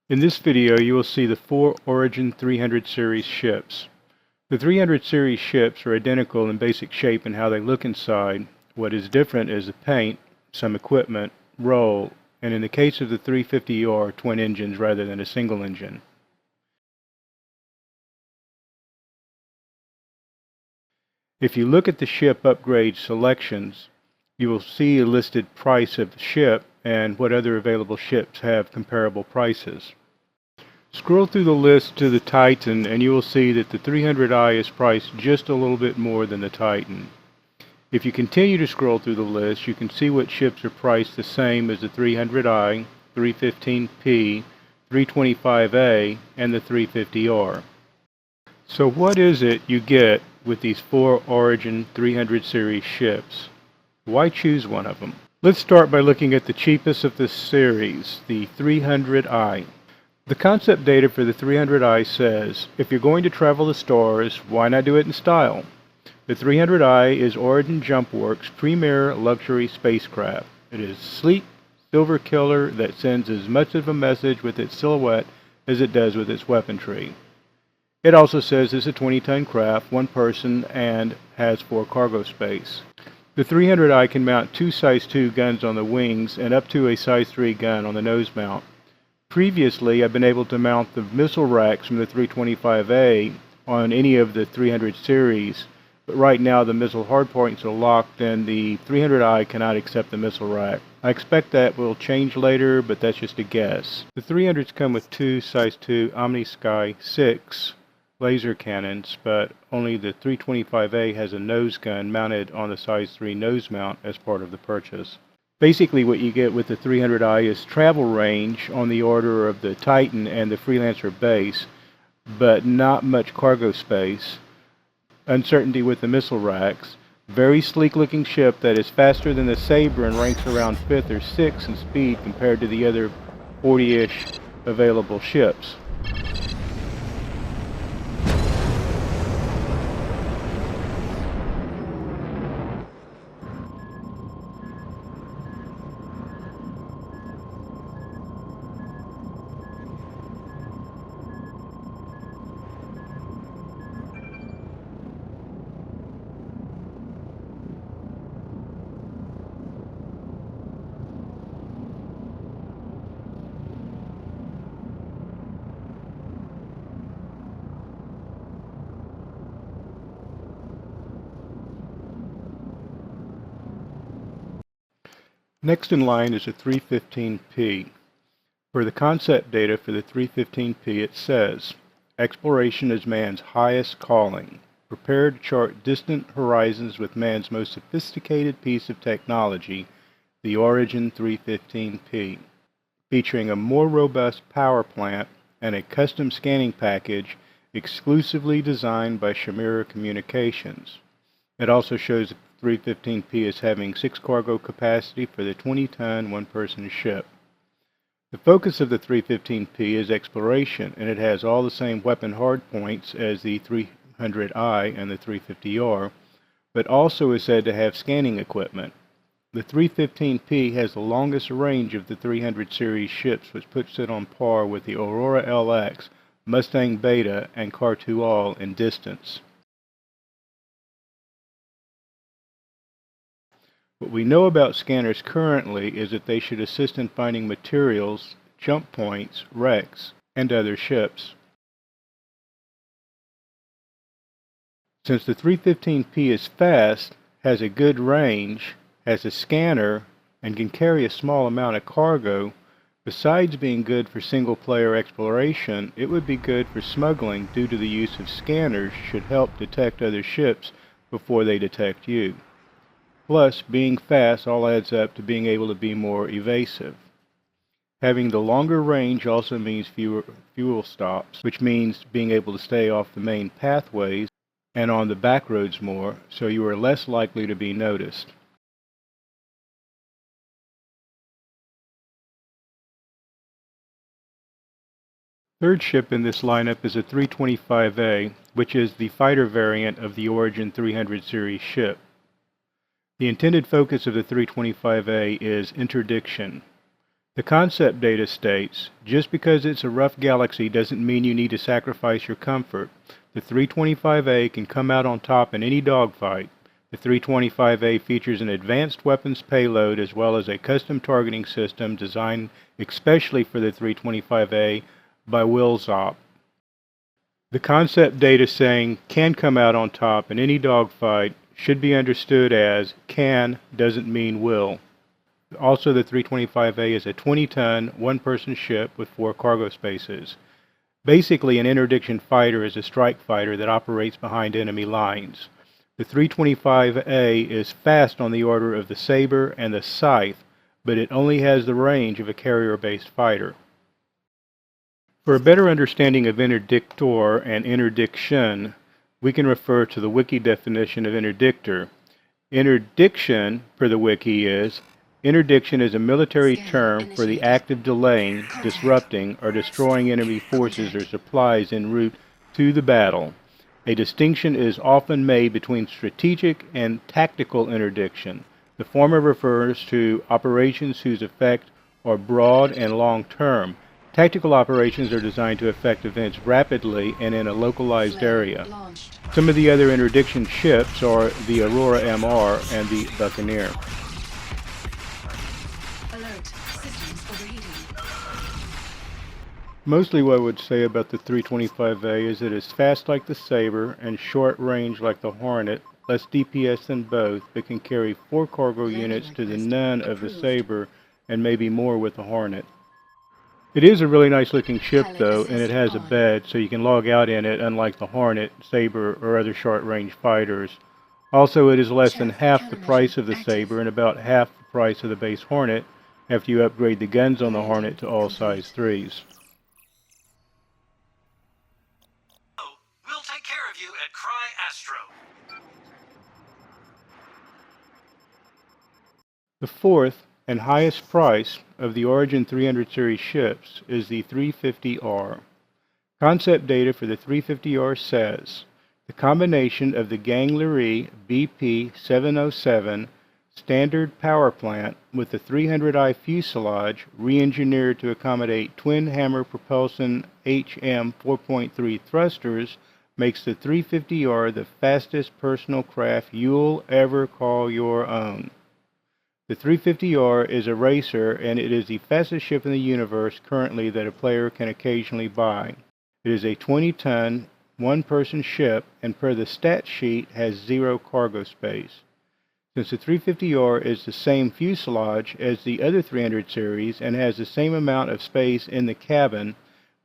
In this video, you will see the 4 Origin 300 series ships. The 300 series ships are identical in basic shape and how they look inside. What is different is the paint, some equipment, roll, and in the case of the 350R, twin engines rather than a single engine. If you look at the ship upgrade selections, you will see a listed price of the ship and what other available ships have comparable prices. Scroll through the list to the Titan and you will see that the 300i is priced just a little bit more than the Titan. If you continue to scroll through the list, you can see what ships are priced the same as the 300i, 315P, 325A, and the 350R. So what is it you get with these 4 Origin 300 series ships? Why choose one of them? Let's start by looking at the cheapest of this series, the 300i. The concept data for the 300i says, if you're going to travel the stars, why not do it in style? The 300i is Origin Jump Works' premier luxury spacecraft. It is sleek, silver killer that sends as much of a message with its silhouette as it does with its weaponry. It also says it's a 20-ton craft, one person, and has 4 cargo space. The 300i can mount 2 size 2 guns on the wings and up to a size 3 gun on the nose mount. Previously, I've been able to mount the missile racks from the 325A on any of the 300 series, but right now the missile hardpoints are locked and the 300i cannot accept the missile rack. I expect that will change later, but that's just a guess. The 300s come with 2 size 2 Omni-Sky 6 laser cannons, but only the 325A has a nose gun mounted on the size 3 nose mount as part of the purchase. Basically what you get with the 300i is travel range on the order of the Titan and the Freelancer base, but not much cargo space, uncertainty with the missile racks, very sleek looking ship that is faster than the Sabre and ranks around 5th or 6th in speed compared to the other 40-ish available ships. Next in line is a 315P. For the concept data for the 315P it says, exploration is man's highest calling. Prepare to chart distant horizons with man's most sophisticated piece of technology, the Origin 315P. Featuring a more robust power plant and a custom scanning package exclusively designed by Chimera Communications. It also shows the 315P as having 6 cargo capacity for the 20-ton one-person ship. The focus of the 315P is exploration, and it has all the same weapon hardpoints as the 300i and the 350R, but also is said to have scanning equipment. The 315P has the longest range of the 300 series ships, which puts it on par with the Aurora LX, Mustang Beta, and Car2All in distance. What we know about scanners currently is that they should assist in finding materials, jump points, wrecks, and other ships. Since the 315P is fast, has a good range, has a scanner, and can carry a small amount of cargo, besides being good for single-player exploration, it would be good for smuggling due to the use of scanners should help detect other ships before they detect you. Plus, being fast all adds up to being able to be more evasive. Having the longer range also means fewer fuel stops, which means being able to stay off the main pathways and on the back roads more, so you are less likely to be noticed. Third ship in this lineup is a 325A, which is the fighter variant of the Origin 300 series ship. The intended focus of the 325A is interdiction. The concept data states, just because it's a rough galaxy doesn't mean you need to sacrifice your comfort. The 325A can come out on top in any dogfight. The 325A features an advanced weapons payload as well as a custom targeting system designed especially for the 325A by Wilzop. The concept data saying can come out on top in any dogfight should be understood as can doesn't mean will. Also, the 325A is a 20-ton, one-person ship with 4 cargo spaces. Basically, an interdiction fighter is a strike fighter that operates behind enemy lines. The 325A is fast on the order of the Saber and the Scythe, but it only has the range of a carrier-based fighter. For a better understanding of interdictor and interdiction, we can refer to the wiki definition of interdictor. Interdiction, per the wiki, is interdiction is a military term for the act of delaying, disrupting, or destroying enemy forces or supplies en route to the battle. A distinction is often made between strategic and tactical interdiction. The former refers to operations whose effect are broad and long-term. Tactical operations are designed to affect events rapidly and in a localized area. Some of the other interdiction ships are the Aurora MR and the Buccaneer. Mostly what I would say about the 325A is that it's fast like the Saber and short range like the Hornet, less DPS than both, but can carry 4 cargo units to the none of the Saber and maybe more with the Hornet. It is a really nice looking ship though, and it has a bed so you can log out in it unlike the Hornet, Saber, or other short range fighters. Also, it is less than half the price of the Saber and about half the price of the base Hornet after you upgrade the guns on the Hornet to all size 3s. We'll take care of you at Cry Astro. The fourth and highest price of the Origin 300 series ships is the 350R. Concept data for the 350R says, the combination of the Ganglieri BP-707 standard power plant with the 300i fuselage re-engineered to accommodate twin hammer propulsion HM 4.3 thrusters makes the 350R the fastest personal craft you'll ever call your own. The 350R is a racer and it is the fastest ship in the universe currently that a player can occasionally buy. It is a 20-ton, one-person ship and per the stat sheet has 0 cargo space. Since the 350R is the same fuselage as the other 300 series and has the same amount of space in the cabin,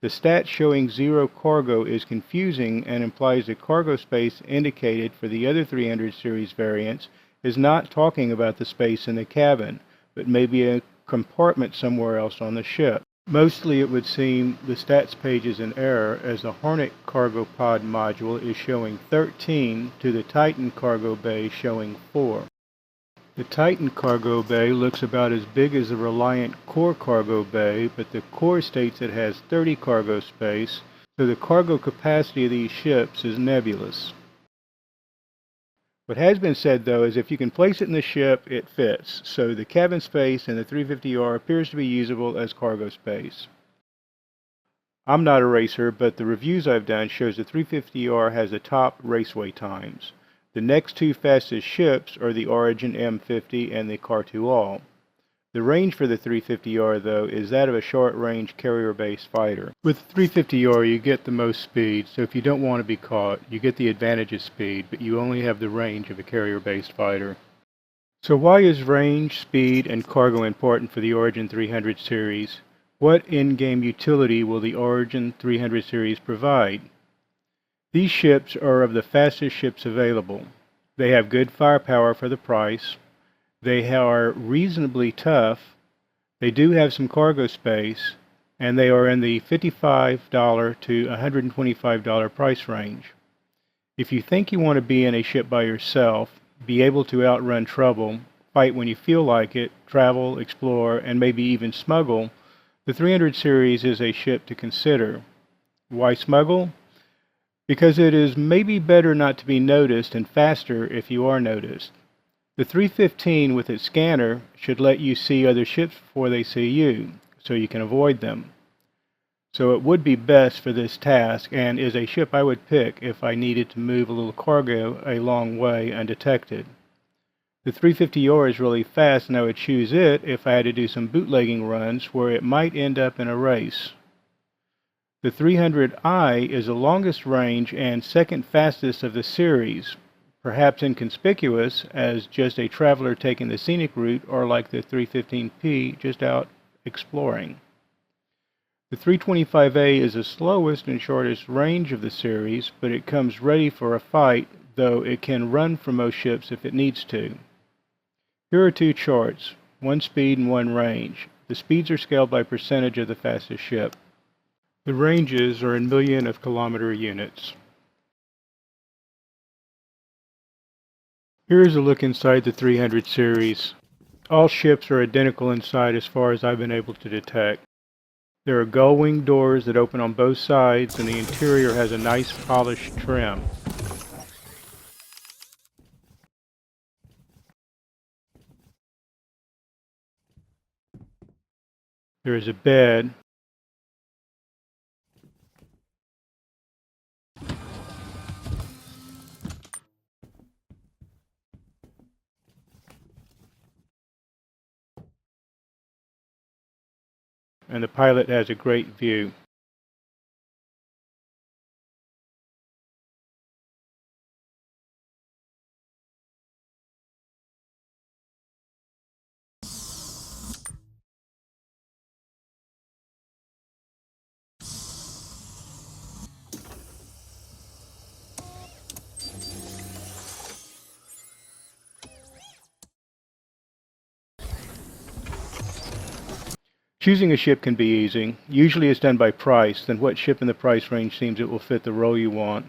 the stat showing 0 cargo is confusing and implies the cargo space indicated for the other 300 series variants is not talking about the space in the cabin, but maybe a compartment somewhere else on the ship. Mostly it would seem the stats page is in error as the Hornet cargo pod module is showing 13 to the Titan cargo bay showing 4. The Titan cargo bay looks about as big as the Reliant Core cargo bay, but the Core states it has 30 cargo space, so the cargo capacity of these ships is nebulous. What has been said though is if you can place it in the ship, it fits, so the cabin space in the 350R appears to be usable as cargo space. I'm not a racer, but the reviews I've done shows the 350R has the top raceway times. The next 2 fastest ships are the Origin M50 and the Khartu-al. The range for the 350R though is that of a short-range carrier-based fighter. With the 350R you get the most speed, so if you don't want to be caught, you get the advantage of speed, but you only have the range of a carrier-based fighter. So why is range, speed, and cargo important for the Origin 300 series? What in-game utility will the Origin 300 series provide? These ships are of the fastest ships available. They have good firepower for the price. They are reasonably tough. They do have some cargo space, and they are in the $55 to $125 price range. If you think you want to be in a ship by yourself, be able to outrun trouble, fight when you feel like it, travel, explore, and maybe even smuggle, the 300 series is a ship to consider. Why smuggle? Because it is maybe better not to be noticed and faster if you are noticed. The 315 with its scanner should let you see other ships before they see you. so you can avoid them. So it would be best for this task, and is a ship I would pick if I needed to move a little cargo a long way undetected. The 350R is really fast, and I would choose it if I had to do some bootlegging runs where it might end up in a race. The 300I is the longest range and second fastest of the series, perhaps inconspicuous as just a traveler taking the scenic route, or like the 315P, just out exploring. The 325A is the slowest and shortest range of the series, but it comes ready for a fight, though it can run from most ships if it needs to. Here are two charts, one speed and one range. The speeds are scaled by percentage of the fastest ship. The ranges are in million of kilometer units. Here is a look inside the 300 series. All ships are identical inside as far as I've been able to detect. There are gull wing doors that open on both sides, and the interior has a nice polished trim. There is a bed, and the pilot has a great view. Choosing a ship can be easy. Usually it's done by price, then what ship in the price range seems it will fit the role you want.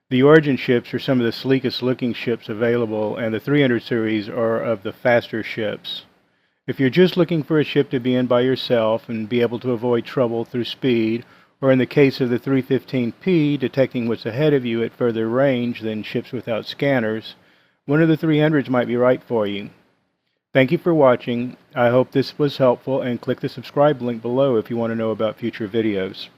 The Origin ships are some of the sleekest looking ships available, and the 300 series are of the faster ships. If you're just looking for a ship to be in by yourself and be able to avoid trouble through speed, or in the case of the 315P, detecting what's ahead of you at further range than ships without scanners, one of the 300s might be right for you. Thank you for watching. I hope this was helpful, and click the subscribe link below if you want to know about future videos.